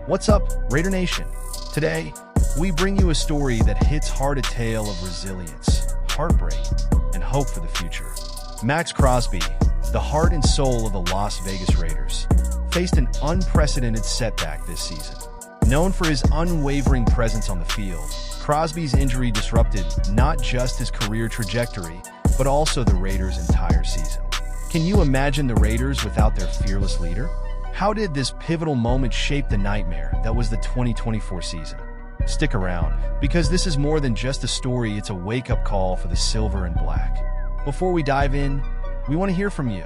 What's up, Raider Nation? Today, we bring you a story that hits hard, a tale of resilience, heartbreak, and hope for the future. Maxx Crosby, the heart and soul of the Las Vegas Raiders, faced an unprecedented setback this season. Known for his unwavering presence on the field, Crosby's injury disrupted not just his career trajectory, but also the Raiders' entire season. Can you imagine the Raiders without their fearless leader? How did this pivotal moment shape the nightmare that was the 2024 season? Stick around, because this is more than just a story, it's a wake-up call for the silver and black. Before we dive in, we want to hear from you.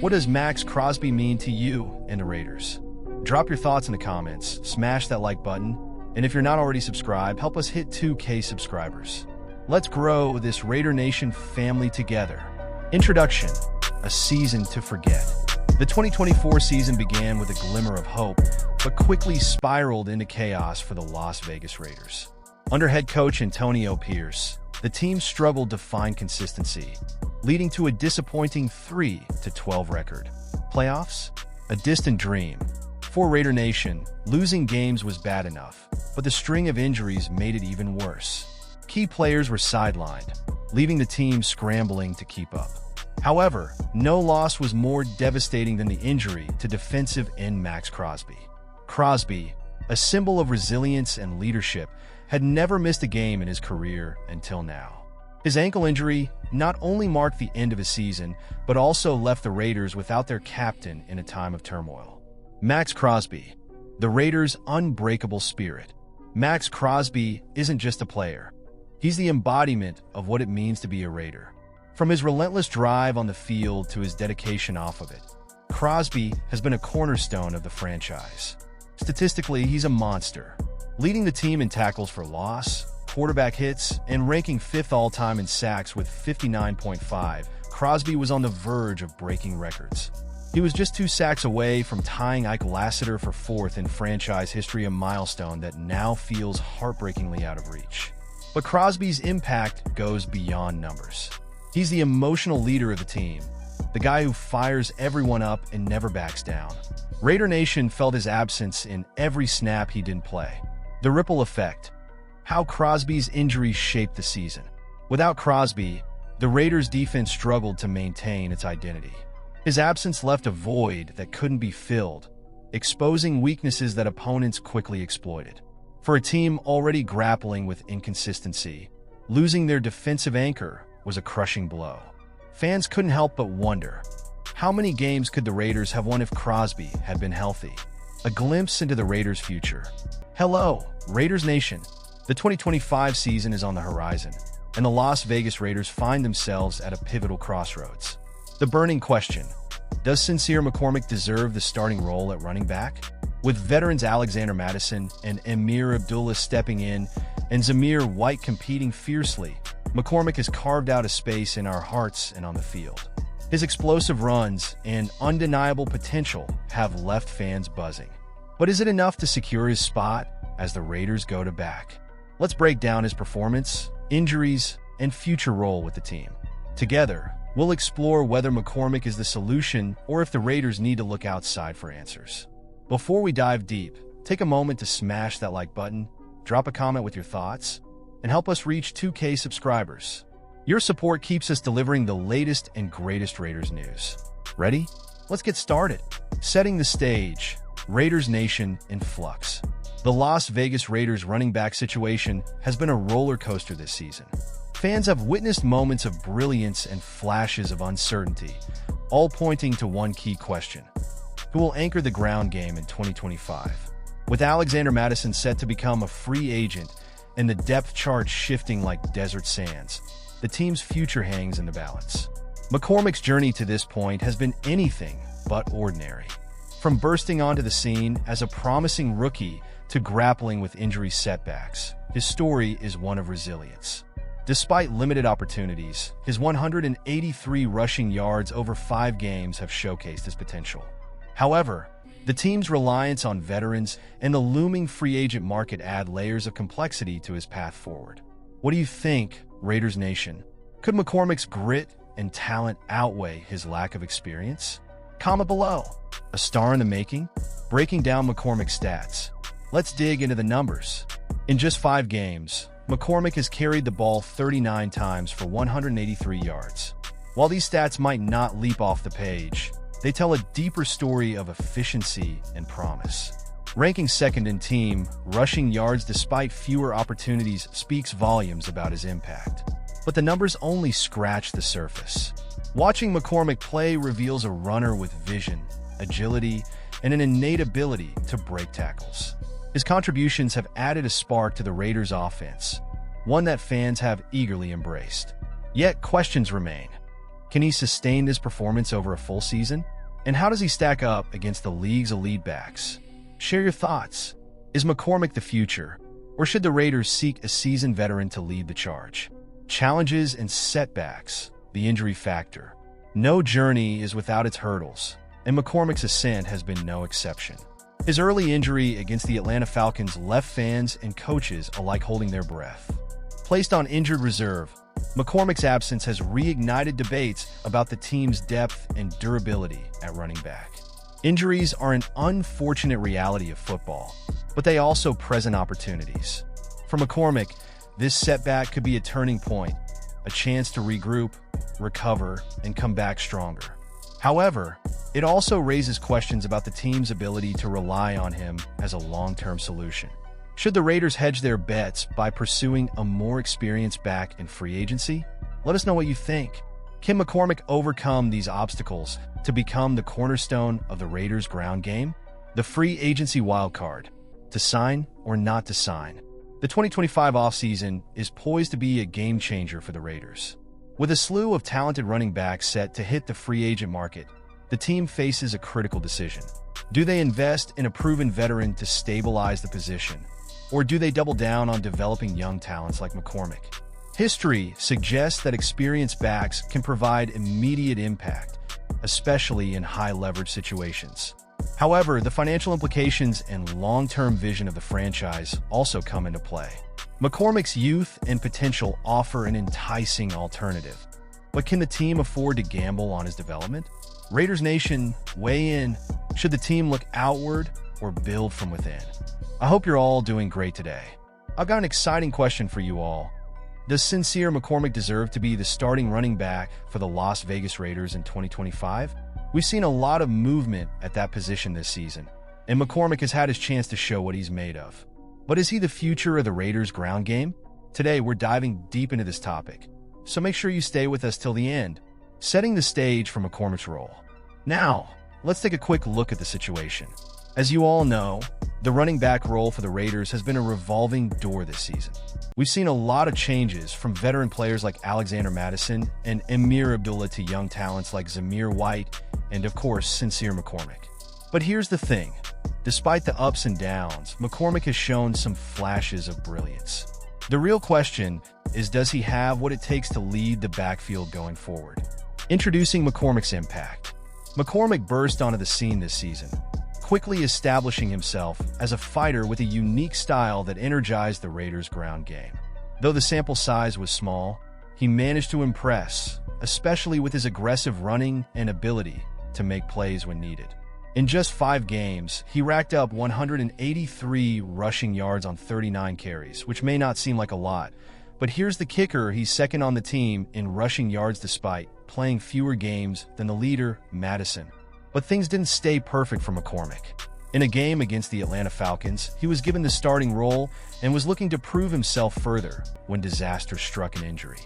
What does Maxx Crosby mean to you and the Raiders? Drop your thoughts in the comments, smash that like button, and if you're not already subscribed, help us hit 2K subscribers. Let's grow this Raider Nation family together. Introduction: a season to forget. The 2024 season began with a glimmer of hope, but quickly spiraled into chaos for the Las Vegas Raiders. Under head coach Antonio Pierce, the team struggled to find consistency, leading to a disappointing 3-12 record. Playoffs? A distant dream. For Raider Nation, losing games was bad enough, but the string of injuries made it even worse. Key players were sidelined, leaving the team scrambling to keep up. However, no loss was more devastating than the injury to defensive end Maxx Crosby. Crosby, a symbol of resilience and leadership, had never missed a game in his career until now. His ankle injury not only marked the end of his season, but also left the Raiders without their captain in a time of turmoil. Maxx Crosby, the Raiders' unbreakable spirit. Maxx Crosby isn't just a player. He's the embodiment of what it means to be a Raider. From his relentless drive on the field to his dedication off of it, Crosby has been a cornerstone of the franchise. Statistically, he's a monster, leading the team in tackles for loss, quarterback hits, and ranking 5th all-time in sacks with 59.5. Crosby was on the verge of breaking records. He was just 2 sacks away from tying Ike Lassiter for 4th in franchise history, a milestone that now feels heartbreakingly out of reach. But Crosby's impact goes beyond numbers. He's the emotional leader of the team, the guy who fires everyone up and never backs down. Raider Nation felt his absence in every snap he didn't play. The ripple effect: how Crosby's injury shaped the season. Without Crosby, the Raiders' defense struggled to maintain its identity. His absence left a void that couldn't be filled, exposing weaknesses that opponents quickly exploited. For a team already grappling with inconsistency, losing their defensive anchor was a crushing blow. Fans couldn't help but wonder, how many games could the Raiders have won if Crosby had been healthy? A glimpse into the Raiders' future. Hello, Raiders Nation. The 2025 season is on the horizon, and the Las Vegas Raiders find themselves at a pivotal crossroads. The burning question: does Sincere McCormick deserve the starting role at running back? With veterans Alexander Mattison and Amir Abdullah stepping in, and Zamir White competing fiercely, McCormick has carved out a space in our hearts and on the field. His explosive runs and undeniable potential have left fans buzzing. But is it enough to secure his spot as the Raiders go to back? Let's break down his performance, injuries, and future role with the team. Together, we'll explore whether McCormick is the solution or if the Raiders need to look outside for answers. Before we dive deep, take a moment to smash that like button, drop a comment with your thoughts, and help us reach 2K subscribers. Your support keeps us delivering the latest and greatest Raiders news. Ready? Let's get started. Setting the stage: Raiders Nation in flux. The Las Vegas Raiders running back situation has been a roller coaster this season. Fans have witnessed moments of brilliance and flashes of uncertainty, all pointing to one key question: who will anchor the ground game in 2025? With Alexander Mattison set to become a free agent and the depth chart shifting like desert sands, the team's future hangs in the balance. McCormick's journey to this point has been anything but ordinary. From bursting onto the scene as a promising rookie to grappling with injury setbacks, his story is one of resilience. Despite limited opportunities, his 183 rushing yards over 5 games have showcased his potential. However, the team's reliance on veterans and the looming free agent market add layers of complexity to his path forward. What do you think, Raiders Nation? Could McCormick's grit and talent outweigh his lack of experience? Comment below. A star in the making? Breaking down McCormick's stats. Let's dig into the numbers. In just 5 games, McCormick has carried the ball 39 times for 183 yards. While these stats might not leap off the page, they tell a deeper story of efficiency and promise. Ranking second in team rushing yards despite fewer opportunities speaks volumes about his impact. But the numbers only scratch the surface. Watching McCormick play reveals a runner with vision, agility, and an innate ability to break tackles. His contributions have added a spark to the Raiders' offense, one that fans have eagerly embraced. Yet questions remain. Can he sustain this performance over a full season? And how does he stack up against the league's elite backs? Share your thoughts. Is McCormick the future, or should the Raiders seek a seasoned veteran to lead the charge? Challenges and setbacks, the injury factor. No journey is without its hurdles, and McCormick's ascent has been no exception. His early injury against the Atlanta Falcons left fans and coaches alike holding their breath. Placed on injured reserve, McCormick's absence has reignited debates about the team's depth and durability at running back. Injuries are an unfortunate reality of football, but they also present opportunities. For McCormick, this setback could be a turning point, a chance to regroup, recover, and come back stronger. However, it also raises questions about the team's ability to rely on him as a long-term solution. Should the Raiders hedge their bets by pursuing a more experienced back in free agency? Let us know what you think. Can McCormick overcome these obstacles to become the cornerstone of the Raiders' ground game? The free agency wildcard. To sign or not to sign? The 2025 offseason is poised to be a game-changer for the Raiders. With a slew of talented running backs set to hit the free agent market, the team faces a critical decision. Do they invest in a proven veteran to stabilize the position, or do they double down on developing young talents like McCormick? History suggests that experienced backs can provide immediate impact, especially in high-leverage situations. However, the financial implications and long-term vision of the franchise also come into play. McCormick's youth and potential offer an enticing alternative, but can the team afford to gamble on his development? Raiders Nation, weigh in. Should the team look outward or build from within? I hope you're all doing great today. I've got an exciting question for you all. Does Sincere McCormick deserve to be the starting running back for the Las Vegas Raiders in 2025? We've seen a lot of movement at that position this season, and McCormick has had his chance to show what he's made of. But is he the future of the Raiders' ground game? Today, we're diving deep into this topic, so make sure you stay with us till the end, setting the stage for McCormick's role. Now, let's take a quick look at the situation. As you all know, the running back role for the Raiders has been a revolving door this season. We've seen a lot of changes from veteran players like Alexander Mattison and Amir Abdullah to young talents like Zamir White and, of course, Sincere McCormick. But here's the thing. Despite the ups and downs, McCormick has shown some flashes of brilliance. The real question is, does he have what it takes to lead the backfield going forward? Introducing McCormick's impact. McCormick burst onto the scene this season, quickly establishing himself as a fighter with a unique style that energized the Raiders' ground game. Though the sample size was small, he managed to impress, especially with his aggressive running and ability to make plays when needed. In just 5 games, he racked up 183 rushing yards on 39 carries, which may not seem like a lot, but here's the kicker: he's second on the team in rushing yards despite playing fewer games than the leader, Mattison. But things didn't stay perfect for McCormick. In a game against the Atlanta Falcons, he was given the starting role and was looking to prove himself further when disaster struck an injury.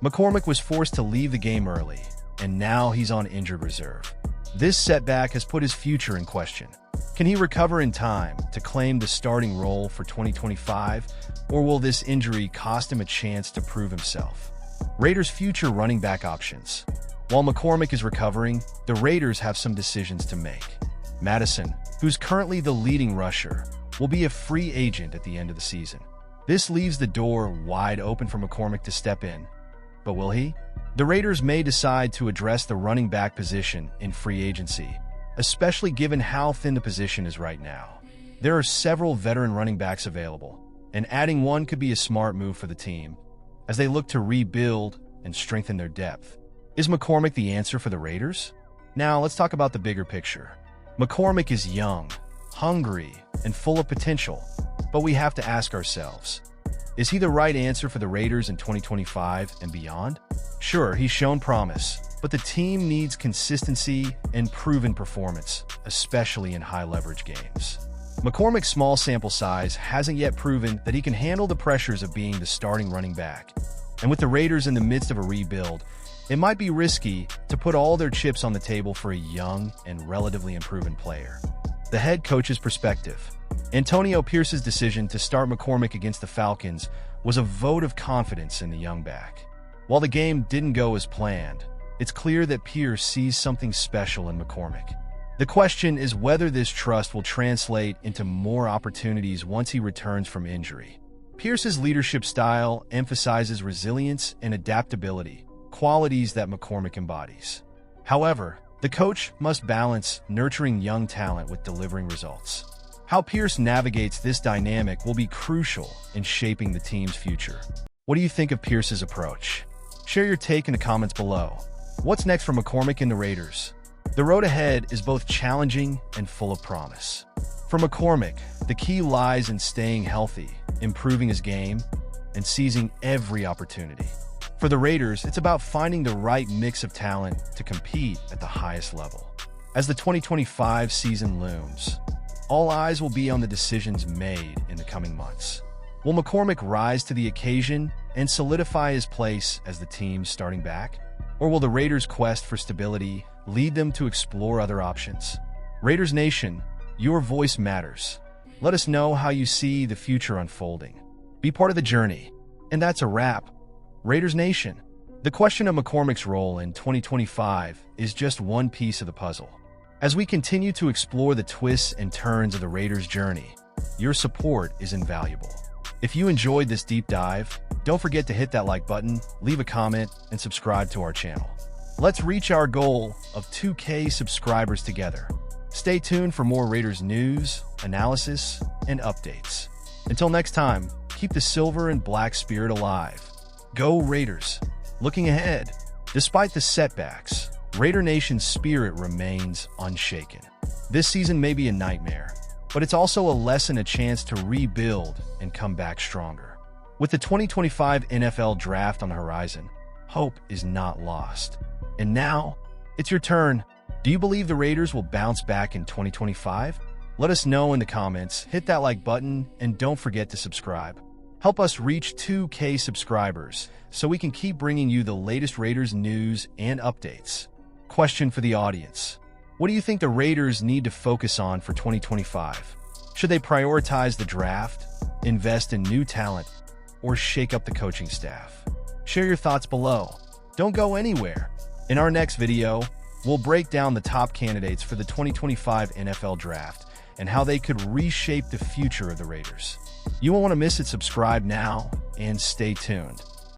McCormick was forced to leave the game early, and now he's on injured reserve. This setback has put his future in question. Can he recover in time to claim the starting role for 2025, or will this injury cost him a chance to prove himself? Raiders' future running back options. While McCormick is recovering, the Raiders have some decisions to make. Mattison, who's currently the leading rusher, will be a free agent at the end of the season. This leaves the door wide open for McCormick to step in. But will he? The Raiders may decide to address the running back position in free agency, especially given how thin the position is right now. There are several veteran running backs available, and adding one could be a smart move for the team as they look to rebuild and strengthen their depth. Is McCormick the answer for the Raiders? Now, let's talk about the bigger picture. McCormick is young, hungry, and full of potential. But we have to ask ourselves, is he the right answer for the Raiders in 2025 and beyond? Sure, he's shown promise, but the team needs consistency and proven performance, especially in high-leverage games. McCormick's small sample size hasn't yet proven that he can handle the pressures of being the starting running back. And with the Raiders in the midst of a rebuild, it might be risky to put all their chips on the table for a young and relatively unproven player. The head coach's perspective. Antonio Pierce's decision to start McCormick against the Falcons was a vote of confidence in the young back. While the game didn't go as planned, it's clear that Pierce sees something special in McCormick. The question is whether this trust will translate into more opportunities once he returns from injury. Pierce's leadership style emphasizes resilience and adaptability, qualities that McCormick embodies. However, the coach must balance nurturing young talent with delivering results. How Pierce navigates this dynamic will be crucial in shaping the team's future. What do you think of Pierce's approach? Share your take in the comments below. What's next for McCormick and the Raiders? The road ahead is both challenging and full of promise. For McCormick, the key lies in staying healthy, improving his game, and seizing every opportunity. For the Raiders, it's about finding the right mix of talent to compete at the highest level. As the 2025 season looms, all eyes will be on the decisions made in the coming months. Will McCormick rise to the occasion and solidify his place as the team's starting back? Or will the Raiders' quest for stability lead them to explore other options? Raiders Nation, your voice matters. Let us know how you see the future unfolding. Be part of the journey. And that's a wrap. Raiders Nation, the question of McCormick's role in 2025 is just one piece of the puzzle. As we continue to explore the twists and turns of the Raiders' journey, your support is invaluable. If you enjoyed this deep dive, don't forget to hit that like button, leave a comment, and subscribe to our channel. Let's reach our goal of 2K subscribers together. Stay tuned for more Raiders news, analysis, and updates. Until next time, keep the silver and black spirit alive. Go Raiders! Looking ahead, despite the setbacks, Raider Nation's spirit remains unshaken. This season may be a nightmare, but it's also a lesson, a chance to rebuild and come back stronger. With the 2025 NFL Draft on the horizon, hope is not lost. And now, it's your turn. Do you believe the Raiders will bounce back in 2025? Let us know in the comments, hit that like button, and don't forget to subscribe. Help us reach 2K subscribers so we can keep bringing you the latest Raiders news and updates. Question for the audience. What do you think the Raiders need to focus on for 2025? Should they prioritize the draft, invest in new talent, or shake up the coaching staff? Share your thoughts below. Don't go anywhere. In our next video, we'll break down the top candidates for the 2025 NFL Draft and how they could reshape the future of the Raiders. You won't want to miss it. Subscribe now and stay tuned.